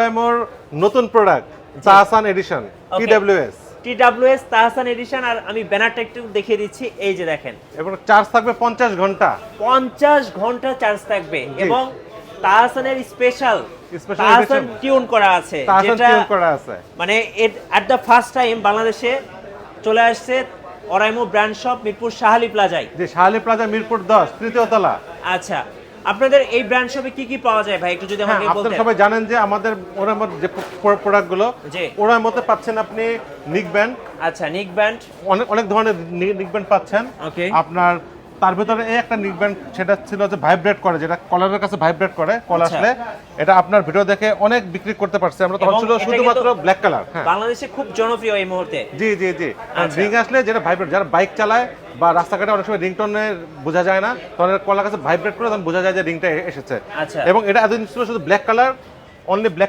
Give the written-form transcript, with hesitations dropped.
ওরাইমোর নতুন product Tahsan edition TWS TWS Tahsan edition. আর আমি ব্যানারটা একটু দেখিয়ে দিচ্ছি, এই যে দেখেন, এবং চার্জ থাকবে 50 ঘন্টা। 50 ঘন্টা চার্জ থাকবে এবং তাহসানের special Special Tahsan edition। Tune করা আছে, তাহসান যেটা টিউন করা আছে। মানে এট দ্য ফার্স্ট টাইম বাংলাদেশে চলে আসছে Oraimo brand shop Mirpur Shah Ali প্লাজায়। যে শাহালি প্লাজা মিরপুর 10 তৃতীয় তলা। আচ্ছা, আপনাদের এই ব্র্যান্ড শপে কি কি পাওয়া যায় ভাই, একটু যদি হ্যাঁ, আমাকে আপনারা বলতেন। সবাই জানেন যে আমাদের ওরাইমোর যে প্রোডাক্টগুলো, জি। ওরাইমোতে পাচ্ছেন আপনি নিক ব্যান্ড, আচ্ছা, নিক ব্যান্ড, অনেক অনেক ধরনের নিক ব্যান্ড পাচ্ছেন। ওকে। আপনার তার ভিতরে এই একটা নিক ব্যান্ড, সেটা ছিল যে ভাইব্রেট করে, যেটা কলারের কাছে ভাইব্রেট করে, কল আচ্ছা। আসলে। এটা আপনার ভিডিও দেখে অনেক বিক্রি করতে পারছে আমরা, তখন এবং ছিল এটা শুধুমাত্র কিন্তু ব্ল্যাক কালার। হ্যাঁ, বাংলাদেশে খুব জনপ্রিয় এই মুহূর্তে। জি জি জি। আচ্ছা। রিং আসলে যেটা ভাইব্রেট, যারা বাইক চালায় বা রাস্তাঘাটে অনেক সময় রিংটোনে বোঝা যায় না, তখন কলার কাছে ভাইব্রেট করে তখন বোঝা যায় যে রিংটা এসেছে। আচ্ছা। এবং এটা এতদিন ছিল শুধু ব্ল্যাক কালার, অনলি ব্ল্যাক